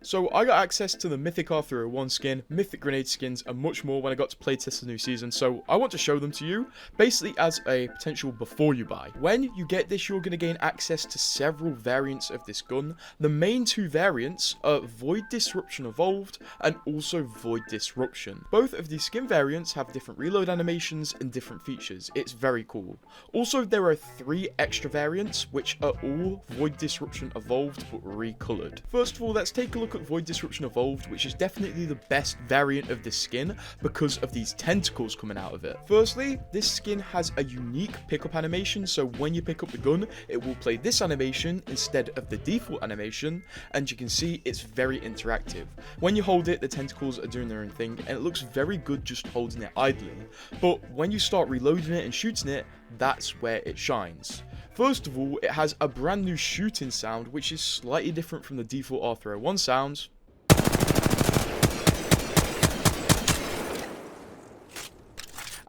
So I got access to the Mythic R301 skin, Mythic Grenade skins, and much more when I got to playtest the new season, so I want to show them to you, basically as a potential before you buy. When you get this, you're going to gain access to several variants of this gun. The main two variants are Void Disruption Evolved and also Void Disruption. Both of these skin variants have different reload animations and different features. It's very cool. Also, there are 3 extra variants, which are all Void Disruption Evolved but recolored. First of all, let's take a look at Void Disruption Evolved, which is definitely the best variant of this skin because of these tentacles coming out of it. Firstly, this skin has a unique pickup animation, so when you pick up the gun, it will play this animation instead of the default animation, and you can see it's very interactive. When you hold it, the tentacles are doing their own thing, and it looks very good just holding it idly. But when you start reloading it and shooting it, that's where it shines. First of all, it has a brand new shooting sound, which is slightly different from the default R301 sounds.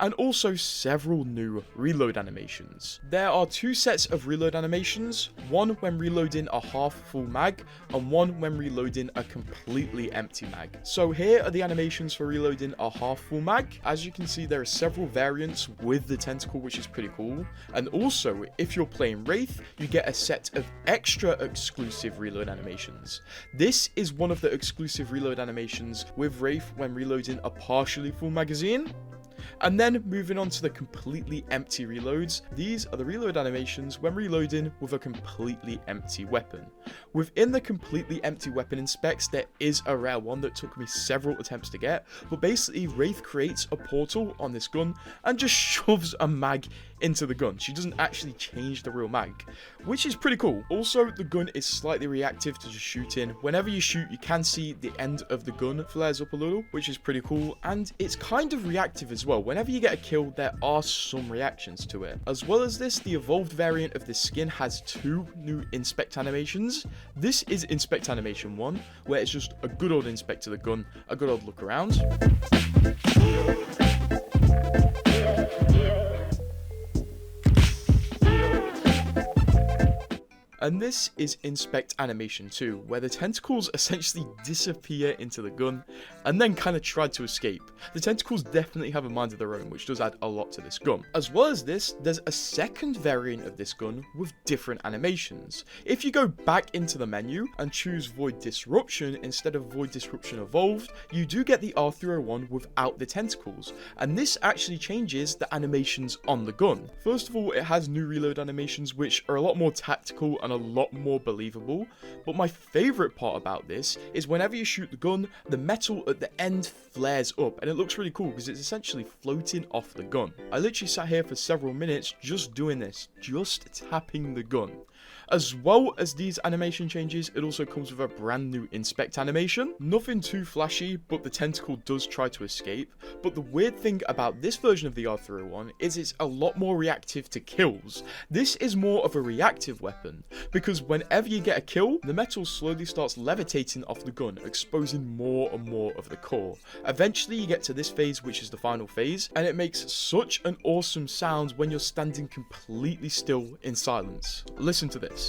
And also several new reload animations. There are 2 sets of reload animations, one when reloading a half full mag, and one when reloading a completely empty mag. So here are the animations for reloading a half full mag. As you can see, there are several variants with the tentacle, which is pretty cool. And also, if you're playing Wraith, you get a set of extra exclusive reload animations. This is one of the exclusive reload animations with Wraith when reloading a partially full magazine. And then moving on to the completely empty reloads, these are the reload animations when reloading with a completely empty weapon. Within the completely empty weapon in specs, there is a rare one that took me several attempts to get, but basically Wraith creates a portal on this gun and just shoves a mag into the gun. She doesn't actually change the real mag, which is pretty cool. Also, the gun is slightly reactive to just shooting. Whenever you shoot, you can see the end of the gun flares up a little, which is pretty cool, and it's kind of reactive as well. Whenever you get a kill, there are some reactions to it. As well as this, the evolved variant of this skin has 2 new inspect animations. This is inspect animation 1, where it's just a good old inspect to the gun, a good old look around. And this is Inspect Animation 2, where the tentacles essentially disappear into the gun and then kind of try to escape. The tentacles definitely have a mind of their own, which does add a lot to this gun. As well as this, there's a second variant of this gun with different animations. If you go back into the menu and choose Void Disruption instead of Void Disruption Evolved, you do get the R301 without the tentacles, and this actually changes the animations on the gun. First of all, it has new reload animations, which are a lot more tactical and a lot more believable, but my favorite part about this is whenever you shoot the gun, the metal at the end flares up, and it looks really cool because it's essentially floating off the gun. I literally sat here for several minutes just doing this, just tapping the gun. As well as these animation changes, it also comes with a brand new inspect animation. Nothing too flashy, but the tentacle does try to escape. But the weird thing about this version of the R301 is it's a lot more reactive to kills. This is more of a reactive weapon, because whenever you get a kill, the metal slowly starts levitating off the gun, exposing more and more of the core. Eventually you get to this phase, which is the final phase, and it makes such an awesome sound when you're standing completely still in silence. Listen to this.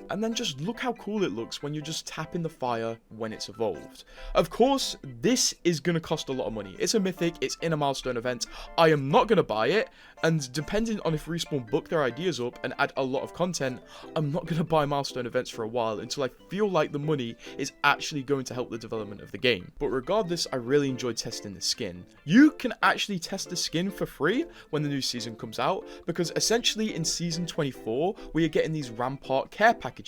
And then just look how cool it looks when you're just tapping the fire when it's evolved. Of course, this is going to cost a lot of money. It's a mythic, it's in a milestone event. I am not going to buy it, and depending on if Respawn book their ideas up and add a lot of content, I'm not going to buy milestone events for a while until I feel like the money is actually going to help the development of the game. But regardless, I really enjoyed testing the skin. You can actually test the skin for free when the new season comes out, because essentially in Season 24, we are getting these Rampart care packages,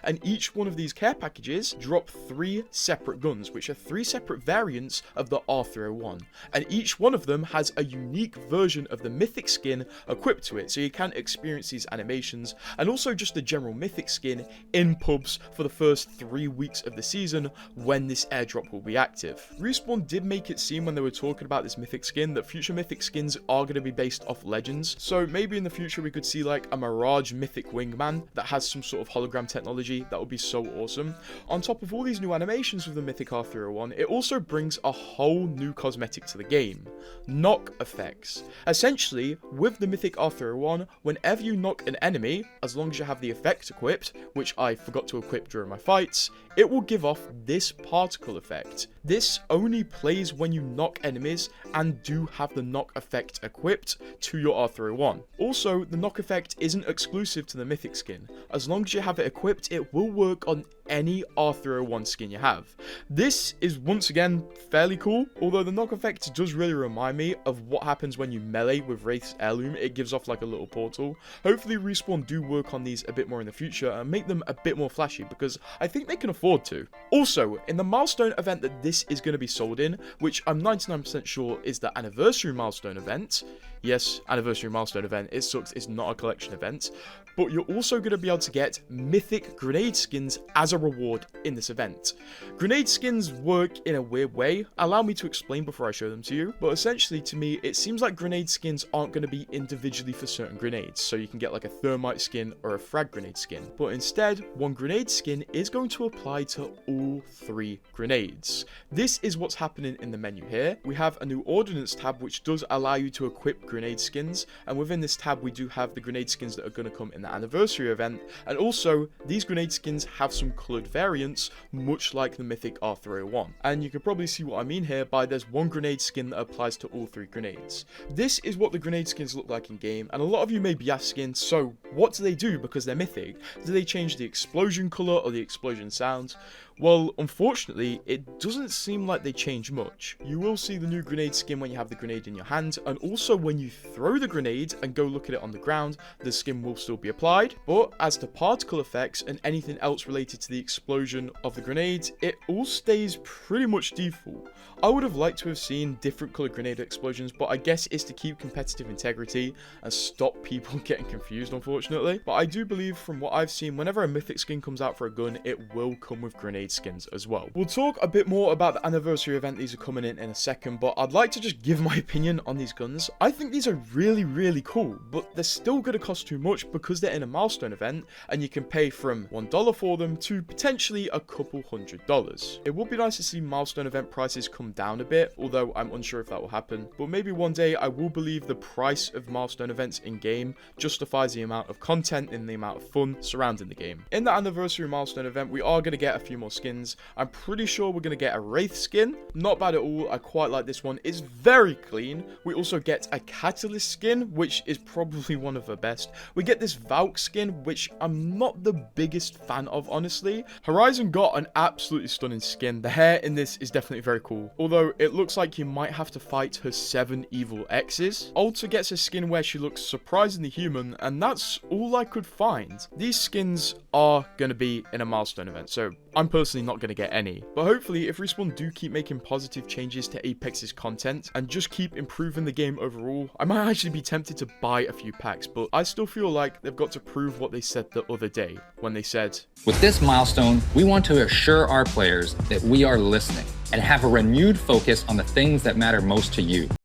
and each one of these care packages drop 3 separate guns, which are 3 separate variants of the R301, and each one of them has a unique version of the mythic skin equipped to it, so you can experience these animations, and also just the general mythic skin in pubs for the first 3 weeks of the season when this airdrop will be active. Respawn did make it seem when they were talking about this mythic skin that future mythic skins are going to be based off legends, so maybe in the future we could see like a Mirage mythic wingman that has some sort of hologram technology. That would be so awesome. On top of all these new animations with the Mythic R301, it also brings a whole new cosmetic to the game: knock effects. Essentially, with the Mythic R301, whenever you knock an enemy, as long as you have the effect equipped, which I forgot to equip during my fights, it will give off this particle effect. This only plays when you knock enemies and do have the knock effect equipped to your R301. Also, the knock effect isn't exclusive to the Mythic skin. As long as you have it equipped, it will work on any R301 skin you have. This is once again fairly cool, although the knock effect does really remind me of what happens when you melee with Wraith's Heirloom. It gives off like a little portal. Hopefully Respawn do work on these a bit more in the future and make them a bit more flashy, because I think they can afford to. Also, in the milestone event that this is going to be sold in, which I'm 99% sure is the anniversary milestone event. Yes, anniversary milestone event. It sucks, it's not a collection event. But you're also going to be able to get mythic grenade skins as a reward in this event. Grenade skins work in a weird way. Allow me to explain before I show them to you. But essentially, to me, it seems like grenade skins aren't going to be individually for certain grenades. So you can get like a thermite skin or a frag grenade skin. But instead, one grenade skin is going to apply to all 3 grenades. This is what's happening in the menu here. We have a new ordnance tab, which does allow you to equip grenade skins. And within this tab, we do have the grenade skins that are going to come in the anniversary event, and also these grenade skins have some colored variants, much like the Mythic R301. And you can probably see what I mean here by there's one grenade skin that applies to all 3 grenades. This is what the grenade skins look like in game, and a lot of you may be asking, so what do they do because they're mythic? Do they change the explosion color or the explosion sounds? Well, unfortunately, it doesn't seem like they change much. You will see the new grenade skin when you have the grenade in your hand, and also when you throw the grenade and go look at it on the ground, the skin will still be applied. But as to particle effects and anything else related to the explosion of the grenade, it all stays pretty much default. I would have liked to have seen different colored grenade explosions, but I guess it's to keep competitive integrity and stop people getting confused, unfortunately. But I do believe from what I've seen, whenever a mythic skin comes out for a gun, it will come with grenade skins as well. We'll talk a bit more about the anniversary event these are coming in a second, but I'd like to just give my opinion on these guns. I think these are really cool, but they're still going to cost too much because they're in a milestone event, and you can pay from $1 for them to potentially a couple $100. It would be nice to see milestone event prices come down a bit, although I'm unsure if that will happen, but maybe one day I will believe the price of milestone events in game justifies the amount of content and the amount of fun surrounding the game. In the anniversary milestone event, we are going to get a few more skins. I'm pretty sure we're going to get a Wraith skin. Not bad at all. I quite like this one. It's very clean. We also get a Catalyst skin, which is probably one of the best. We get this Valk skin, which I'm not the biggest fan of, honestly. Horizon got an absolutely stunning skin. The hair in this is definitely very cool, although it looks like you might have to fight her 7 evil exes. Alta gets a skin where she looks surprisingly human, and that's all I could find. These skins are going to be in a milestone event, so I'm personally not going to get any. But hopefully, if Respawn do keep making positive changes to Apex's content and just keep improving the game overall, I might actually be tempted to buy a few packs, but I still feel like they've got to prove what they said the other day when they said, "With this milestone, we want to assure our players that we are listening and have a renewed focus on the things that matter most to you."